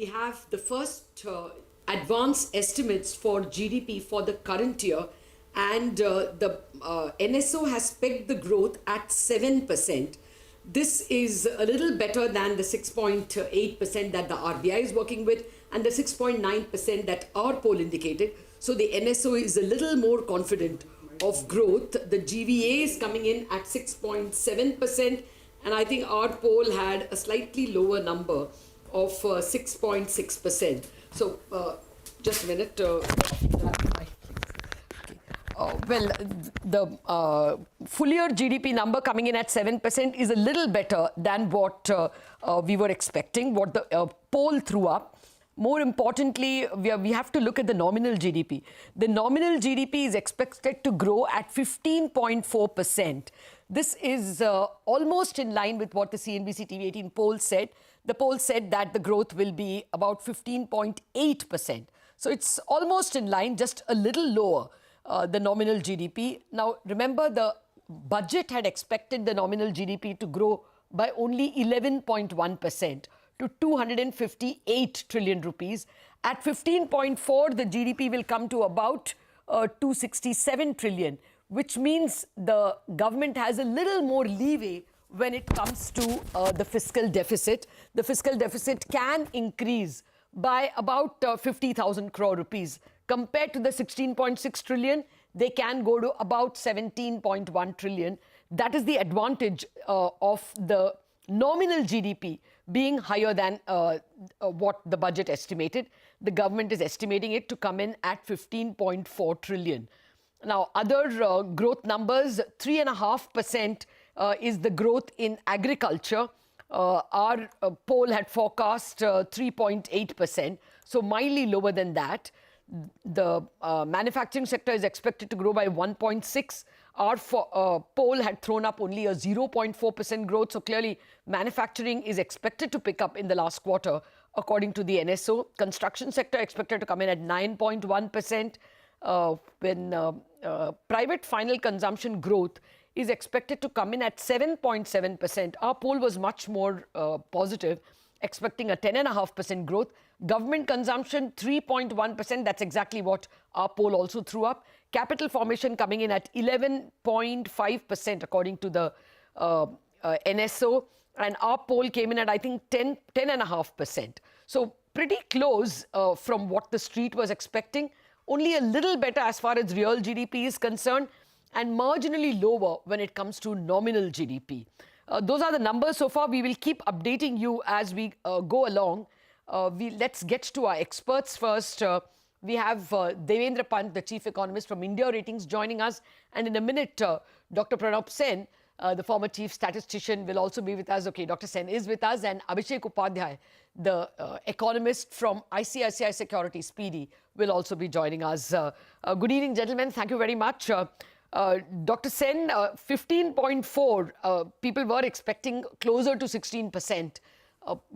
we have the first advance estimates for GDP for the current year, and the NSO has pegged the growth at 7%. This is a little better than the 6.8% that the RBI is working with and the 6.9% that our poll indicated. So the NSO is a little more confident of growth. The GVA is coming in at 6.7%, and I think our poll had a slightly lower number of 6.6%. So just a minute. Well, the full year GDP number coming in at 7% is a little better than what we were expecting, what the poll threw up. More importantly, we have to look at the nominal GDP. The nominal GDP is expected to grow at 15.4%. This is almost in line with what the CNBC TV18 poll said. The poll said that the growth will be about 15.8%. So it's almost in line, just a little lower, the nominal GDP. Now, remember, the budget had expected the nominal GDP to grow by only 11.1%. to 258 trillion rupees. At 15.4, the GDP will come to about 267 trillion, which means the government has a little more leeway when it comes to the fiscal deficit. The fiscal deficit can increase by about 50,000 crore rupees. Compared to the 16.6 trillion, they can go to about 17.1 trillion. That is the advantage of the nominal GDP being higher than what the budget estimated. The government is estimating it to come in at 15.4 trillion. Now, other growth numbers, 3.5% is the growth in agriculture. Our poll had forecast 3.8%, so mildly lower than that. The manufacturing sector is expected to grow by 1.6%. Our poll had thrown up only a 0.4% growth. So clearly, manufacturing is expected to pick up in the last quarter, according to the NSO. Construction sector expected to come in at 9.1%. When private final consumption growth is expected to come in at 7.7%. Our poll was much more positive, expecting a 10.5% growth. Government consumption, 3.1%. That's exactly what our poll also threw up. Capital formation coming in at 11.5%, according to the NSO. And our poll came in at, I think, 10.5%. So pretty close from what the street was expecting. Only a little better as far as real GDP is concerned, and marginally lower when it comes to nominal GDP. Those are the numbers so far. We will keep updating you as we go along. Let's get to our experts first. We have Devendra Pant, the Chief Economist from India Ratings, joining us. And in a minute, Dr. Pronab Sen, the former Chief Statistician, will also be with us. Okay, Dr. Sen is with us. And Abhishek Upadhyay, the economist from ICICI Securities, PD, will also be joining us. Good evening, gentlemen. Thank you very much. Dr. Sen, 15.4, people were expecting closer to 16%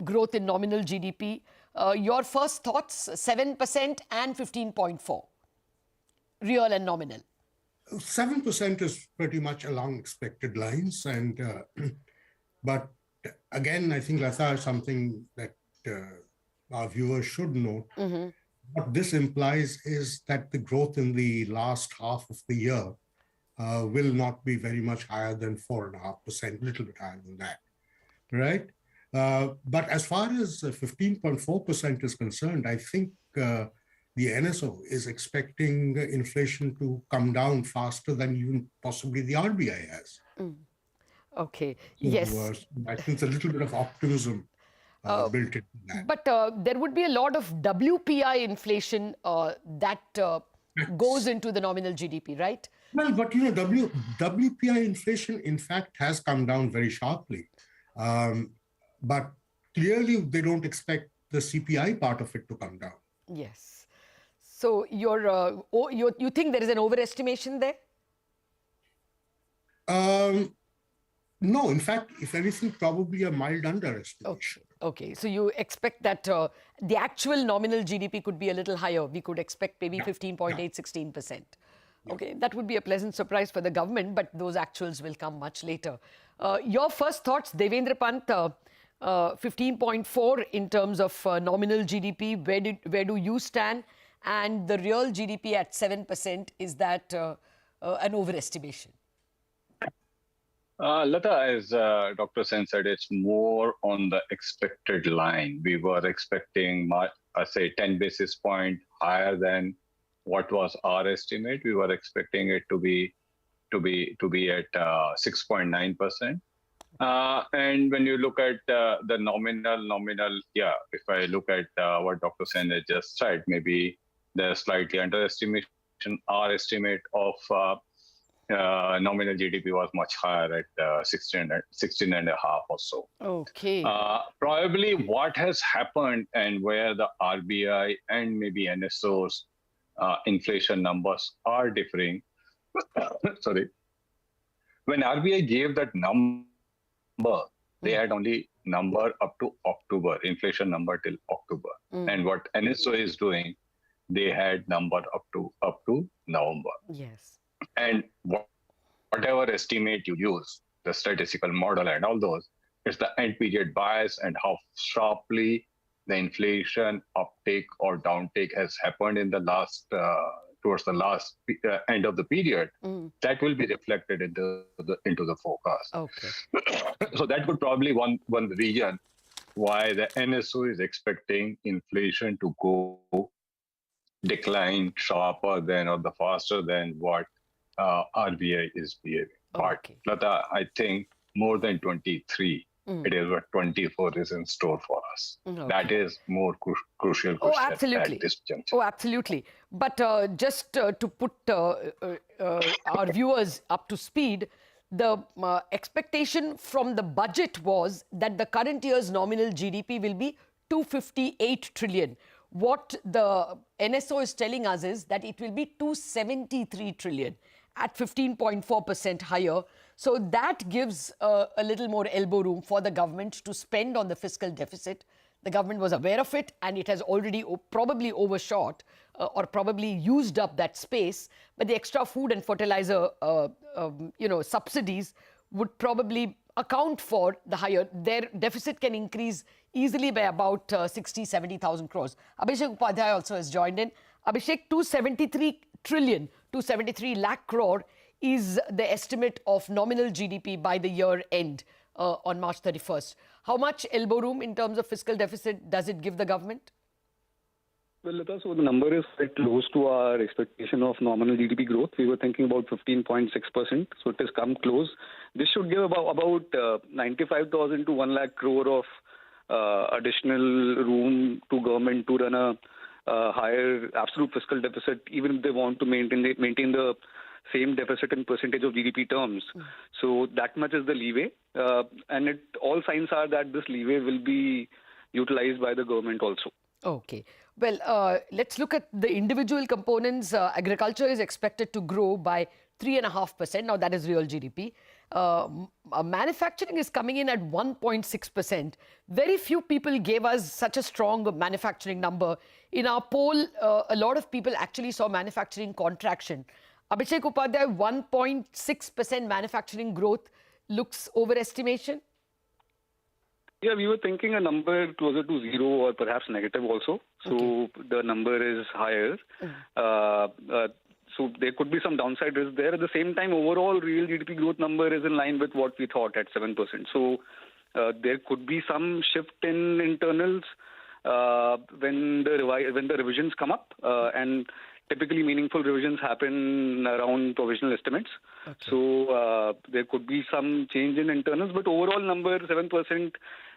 growth in nominal GDP. Your first thoughts, 7% and 15.4, real and nominal. 7% is pretty much along expected lines. And but again, I think that's something that our viewers should know. Mm-hmm. What this implies is that the growth in the last half of the year will not be very much higher than 4.5%, a little bit higher than that, right? But as far as 15.4% is concerned, I think the NSO is expecting inflation to come down faster than even possibly the RBI has. Mm. Okay, so, yes. I think there's a little bit of optimism built into that. But there would be a lot of WPI inflation that goes into the nominal GDP, right? Well, but you know, WPI inflation, in fact, has come down very sharply. But clearly, they don't expect the CPI part of it to come down. Yes. So you think there is an overestimation there? No, in fact, if anything, probably a mild underestimation. Okay. So you expect that the actual nominal GDP could be a little higher. We could expect maybe 15.8, 16%. Okay, that would be a pleasant surprise for the government, but those actuals will come much later. Your first thoughts, Devendra Pant, 15.4 in terms of nominal GDP. Where do you stand? And the real GDP at 7%, is that an overestimation? Lata, as Dr. Sen said, it's more on the expected line. We were expecting, say, 10 basis point higher than what was our estimate. We were expecting it to be at 6.9%. And when you look at the nominal, yeah, if I look at what Dr. Sen has just said, maybe there's slightly underestimation. Our estimate of nominal GDP was much higher at 16 and a half or so. Okay. Probably what has happened and where the RBI and maybe NSO's inflation numbers are differing. Sorry. When RBI gave that number, they had only number up to October, inflation number till October. And what NSO is doing, they had number up to November. Yes. And whatever estimate you use, the statistical model and all those, it's the end period bias and how sharply the inflation uptake or downtake has happened in the last, towards the last end of the period. That will be reflected into the forecast. Okay. So that would probably one reason why the NSO is expecting inflation to go decline sharper than or the faster than what RBI is behaving. Okay. But Lata, I think more than 23, it is what 24 is in store for us. Okay. That is more crucial question absolutely. at this juncture. Oh, absolutely. But just to put our viewers up to speed, the expectation from the budget was that the current year's nominal GDP will be 258 trillion. What the NSO is telling us is that it will be 273 trillion at 15.4% higher. So that gives a little more elbow room for the government to spend on the fiscal deficit. The government was aware of it and it has already probably overshot or probably used up that space. But the extra food and fertilizer subsidies would probably account for the higher. Their deficit can increase easily by about 70,000 crores. Abhishek Upadhyay also has joined in. Abhishek, 273 lakh crore is the estimate of nominal GDP by the year end on March 31st. How much elbow room in terms of fiscal deficit does it give the government? Well, Lata, so the number is quite close to our expectation of nominal GDP growth. We were thinking about 15.6%, so it has come close. This should give about 95,000 to 1 lakh crore of additional room to government to run a higher absolute fiscal deficit, even if they want to maintain the same deficit in percentage of GDP terms. So that much is the leeway. And all signs are that this leeway will be utilized by the government also. Okay. Well, let's look at the individual components. Agriculture is expected to grow by 3.5%. Now, that is real GDP. Manufacturing is coming in at 1.6%. Very few people gave us such a strong manufacturing number. In our poll, a lot of people actually saw manufacturing contraction. Abhishek Upadhyay, 1.6% manufacturing growth looks overestimation? Yeah, we were thinking a number closer to zero or perhaps negative also. So the number is higher. So there could be some downside risk there. At the same time, overall real GDP growth number is in line with what we thought at 7%. So there could be some shift in internals when the revisions come up, and typically meaningful revisions happen around provisional estimates. So there could be some change in internals, but overall number 7%,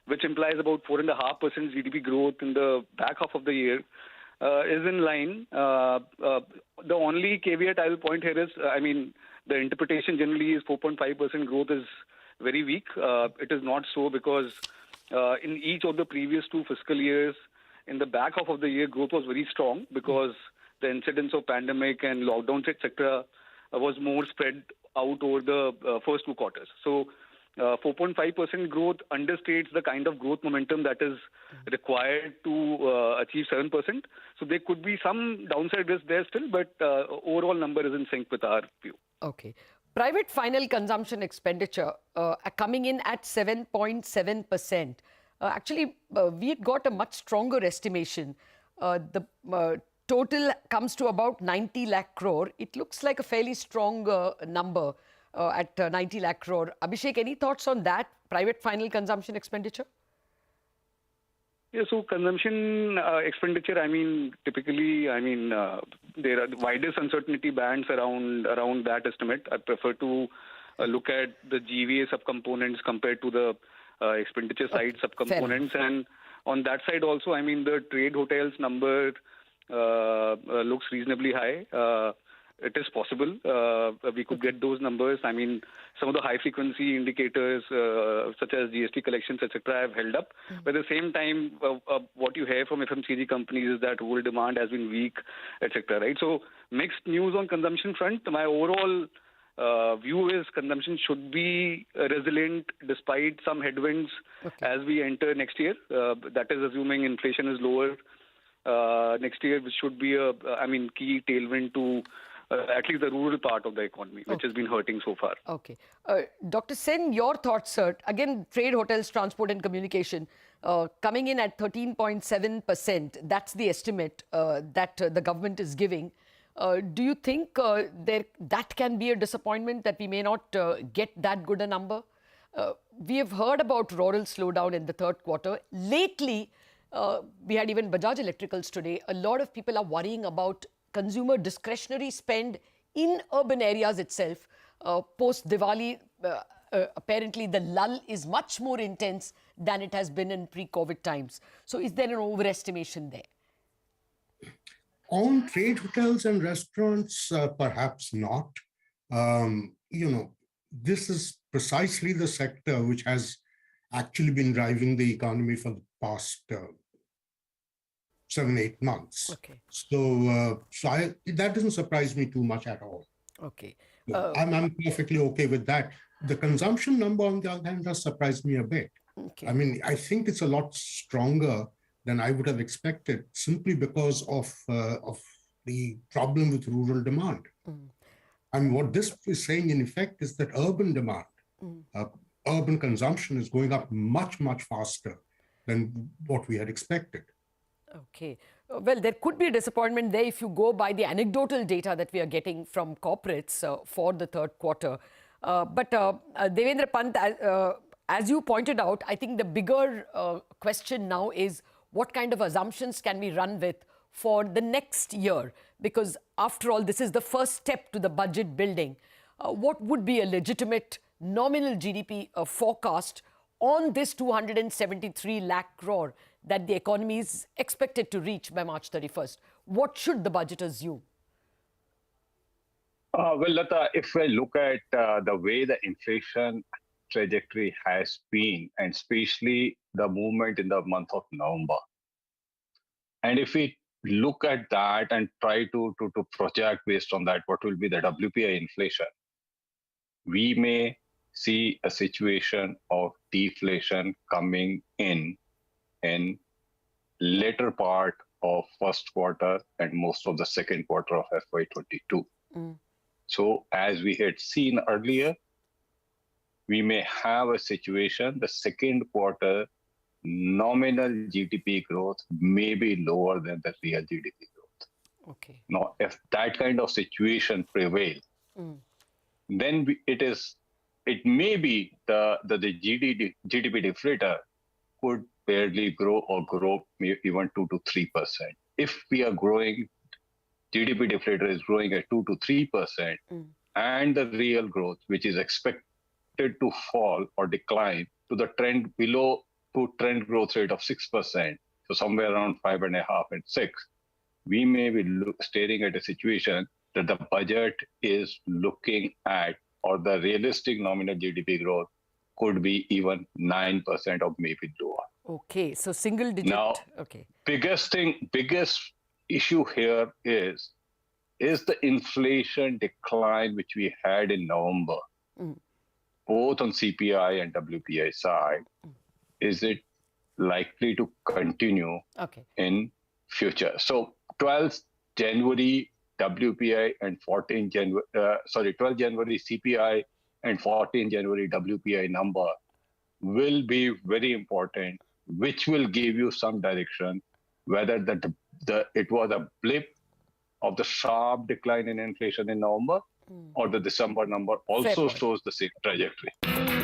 which implies about 4.5% GDP growth in the back half of the year, is in line. The only caveat I will point here is, the interpretation generally is 4.5% growth is very weak. It is not so because in each of the previous two fiscal years, in the back half of the year, growth was very strong because the incidence of pandemic and lockdowns, etc., was more spread out over the first two quarters. So 4.5% growth understates the kind of growth momentum that is required to achieve 7%. So there could be some downside risk there still, but overall number is in sync with our view. Okay. Private final consumption expenditure coming in at 7.7%. We had got a much stronger estimation. The total comes to about 90 lakh crore. It looks like a fairly strong number at 90 lakh crore. Abhishek, any thoughts on that? Private final consumption expenditure? Yeah, so consumption expenditure, typically, there are the widest uncertainty bands around that estimate. I prefer to look at the GVA subcomponents compared to the expenditure side subcomponents. And on that side also, the trade hotels number looks reasonably high. It is possible we could get those numbers. Some of the high frequency indicators such as GST collections, etc., have held up. But at the same time, what you hear from FMCG companies is that rural demand has been weak, etc. Right? So mixed news on consumption front. My overall view is consumption should be resilient despite some headwinds as we enter next year. That is assuming inflation is lower. Next year, which should be a key tailwind to at least the rural part of the economy, which has been hurting so far. Okay. Dr. Sen, your thoughts, sir. Again, trade, hotels, transport and communication coming in at 13.7%. That's the estimate that the government is giving. Do you think that can be a disappointment, that we may not get that good a number? We have heard about rural slowdown in the third quarter. Lately, we had even Bajaj Electricals today. A lot of people are worrying about consumer discretionary spend in urban areas itself. Post Diwali, apparently the lull is much more intense than it has been in pre-COVID times. So is there an overestimation there? On trade hotels and restaurants, perhaps not. This is precisely the sector which has actually been driving the economy for the past 7-8 months. Okay. So, that doesn't surprise me too much at all. Okay. I'm perfectly okay with that. The consumption number, on the other hand, does surprise me a bit. Okay. I think it's a lot stronger than I would have expected, simply because of the problem with rural demand. And what this is saying, in effect, is that urban demand, urban consumption is going up much, much faster than what we had expected. Okay. Well, there could be a disappointment there if you go by the anecdotal data that we are getting from corporates for the third quarter. But Devendra Pant, as you pointed out, I think the bigger question now is what kind of assumptions can we run with for the next year? Because after all, this is the first step to the budget building. What would be a legitimate nominal GDP forecast on this 273 lakh crore that the economy is expected to reach by March 31st? What should the budget assume? Well, Lata, if we look at the way the inflation trajectory has been, and especially the movement in the month of November, and if we look at that and try to project based on that, what will be the WPI inflation, we may see a situation of deflation coming in later part of first quarter and most of the second quarter of FY22. So as we had seen earlier, we may have a situation, the second quarter nominal GDP growth may be lower than the real GDP growth. Okay. Now, if that kind of situation prevails, then it may be the GDP deflator could barely grow or grow even 2 to 3%. If we are growing, GDP deflator is growing at 2 to 3%, and the real growth, which is expected to fall or decline to the trend growth rate of 6%, so somewhere around 5.5 and 6, we may be staring at a situation that the budget is looking at, or the realistic nominal GDP growth could be even 9% or maybe lower. Okay, so single digit. Now, okay. biggest issue here is the inflation decline which we had in November, both on CPI and WPI side. Is it likely to continue in future? So 12th January WPI and 12 January CPI and 14 January WPI number will be very important which will give you some direction whether it was a blip of the sharp decline in inflation in November or the December number also point. shows the same trajectory.